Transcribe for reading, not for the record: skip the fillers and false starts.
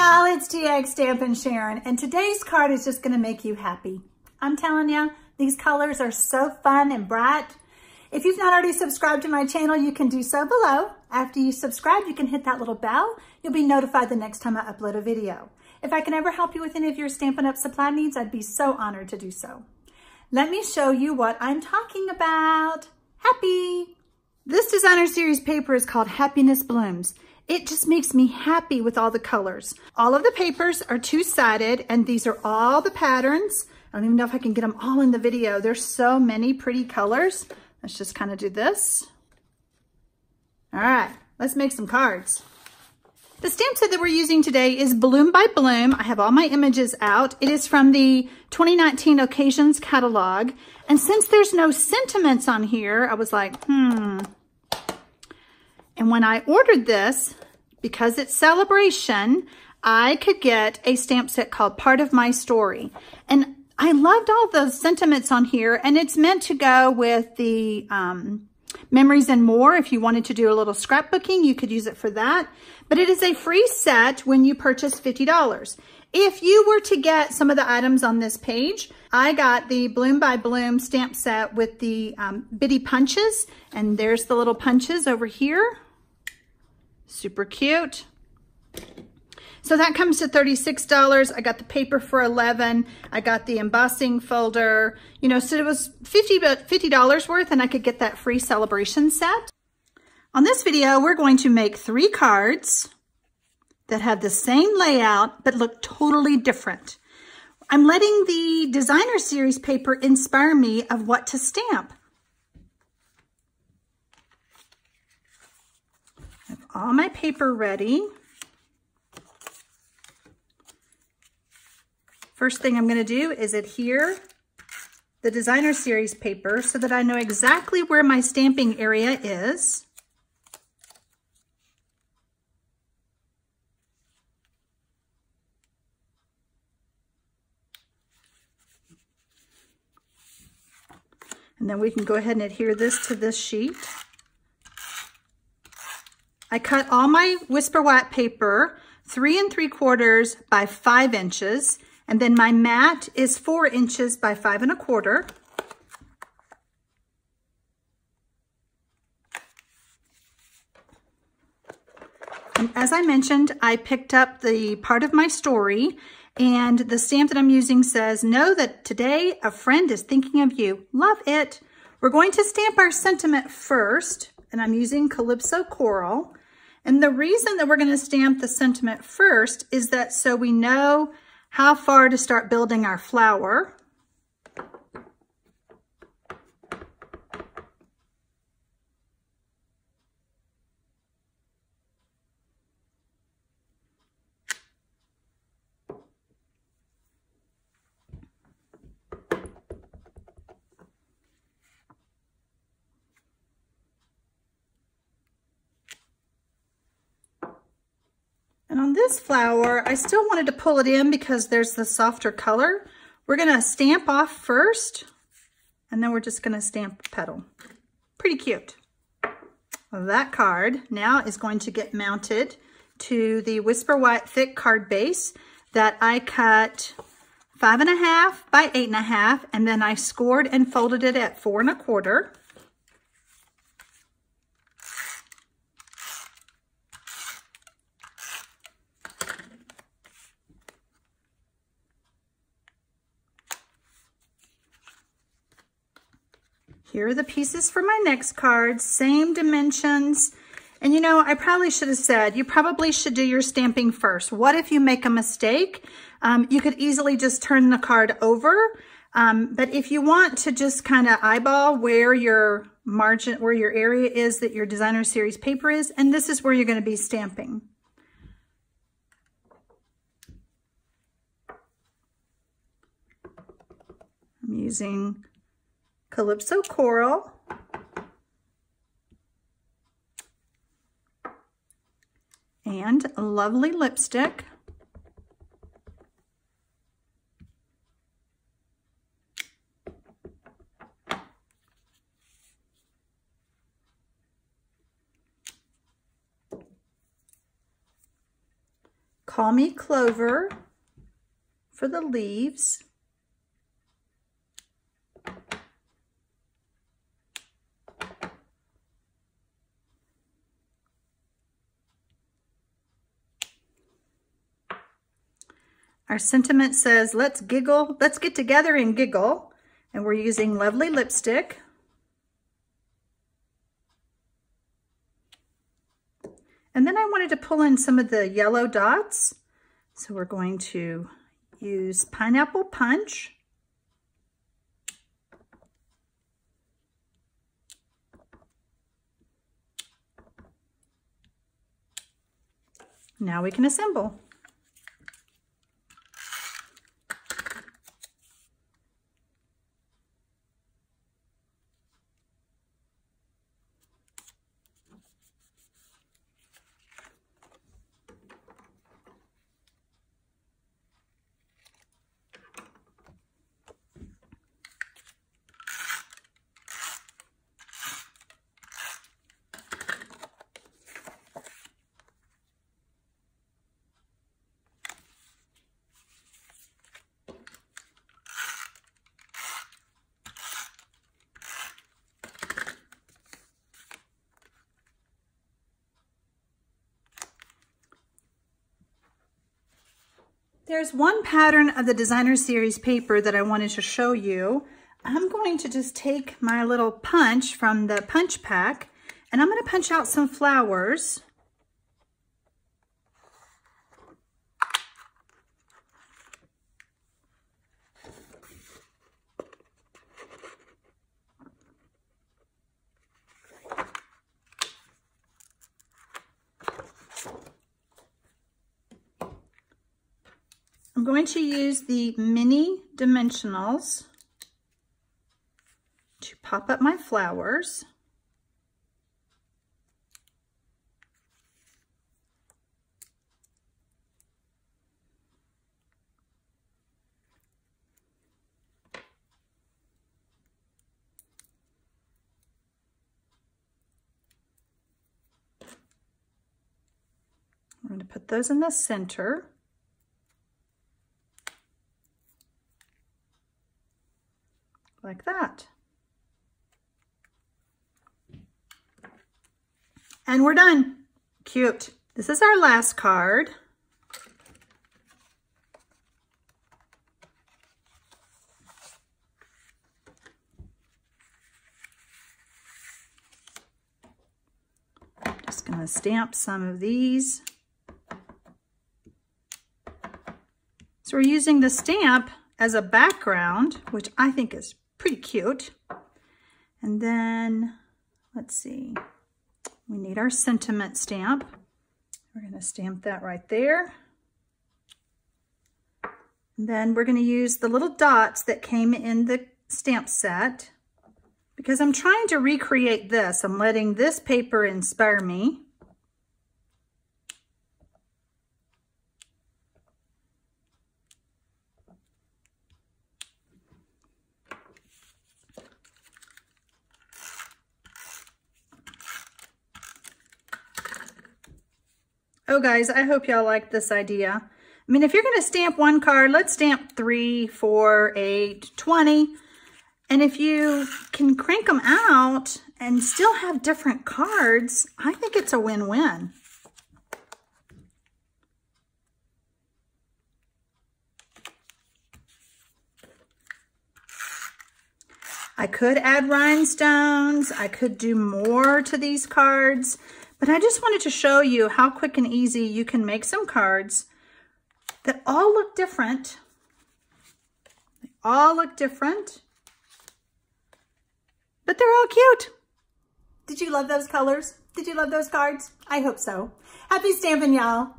y'all, it's TxStampin Sharon, and today's card is just gonna make you happy. I'm telling you, these colors are so fun and bright. If you've not already subscribed to my channel, you can do so below. After you subscribe, you can hit that little bell. You'll be notified the next time I upload a video. If I can ever help you with any of your Stampin' Up! Supply needs, I'd be so honored to do so. Let me show you what I'm talking about. Happy! This designer series paper is called Happiness Blooms. It just makes me happy with all the colors. All of the papers are two-sided, and these are all the patterns. I don't even know if I can get them all in the video. There's so many pretty colors. Let's just kind of do this. All right, let's make some cards. The stamp set that we're using today is Bloom by Bloom. I have all my images out. It is from the 2019 Occasions catalog. And since there's no sentiments on here, I was like, And when I ordered this, because it's celebration, I could get a stamp set called Part of My Story. And I loved all the sentiments on here, and it's meant to go with the Memories and More. If you wanted to do a little scrapbooking, you could use it for that. But it is a free set when you purchase $50. If you were to get some of the items on this page, I got the Bloom by Bloom stamp set with the bitty punches, and there's the little punches over here. Super cute. So that comes to $36. I got the paper for $11. I got the embossing folder. You know, so it was $50 worth, and I could get that free celebration set. On this video, we're going to make 3 cards that have the same layout but look totally different. I'm letting the designer series paper inspire me of what to stamp. I have all my paper ready. First thing I'm going to do is adhere the designer series paper so that I know exactly where my stamping area is. And then we can go ahead and adhere this to this sheet. I cut all my Whisper White paper 3 3/4 by 5 inches. And then my mat is 4 inches by 5 1/4. And as I mentioned, I picked up the Part of My Story, and the stamp that I'm using says, "Know that today a friend is thinking of you." Love it. We're going to stamp our sentiment first, and I'm using Calypso Coral. And the reason that we're going to stamp the sentiment first is that so we know how far to start building our flower. And on this flower, I still wanted to pull it in because there's the softer color. We're gonna stamp off first, and then we're just gonna stamp a petal. Pretty cute. Well, that card now is going to get mounted to the Whisper White thick card base that I cut 5 1/2 by 8 1/2, and then I scored and folded it at 4 1/4. Here are the pieces for my next card, same dimensions. And you know, I probably should have said, you probably should do your stamping first. What if you make a mistake? You could easily just turn the card over. But if you want to just kind of eyeball where your margin, where your area is that your designer series paper is, and this is where you're going to be stamping. I'm using Calypso Coral. And a lovely lipstick. Call Me Clover for the leaves. Our sentiment says, let's giggle, let's get together and giggle. And we're using Lovely lipstick. And then I wanted to pull in some of the yellow dots. So we're going to use Pineapple Punch. Now we can assemble. There's one pattern of the Designer Series paper that I wanted to show you. I'm going to just take my little punch from the punch pack and I'm going to punch out some flowers. I'm going to use the mini dimensionals to pop up my flowers. I'm going to put those in the center. Like that. And we're done. Cute. This is our last card. Just going to stamp some of these. So we're using the stamp as a background, which I think is pretty cute. And then, let's see, we need our sentiment stamp. We're going to stamp that right there. And then we're going to use the little dots that came in the stamp set. Because I'm trying to recreate this, I'm letting this paper inspire me. Oh guys, I hope y'all like this idea. I mean, if you're gonna stamp one card, let's stamp 3, 4, 8, 20. And if you can crank them out and still have different cards, I think it's a win-win. I could add rhinestones. I could do more to these cards. But I just wanted to show you how quick and easy you can make some cards that all look different. They all look different, but they're all cute. Did you love those colors? Did you love those cards? I hope so. Happy stamping, y'all.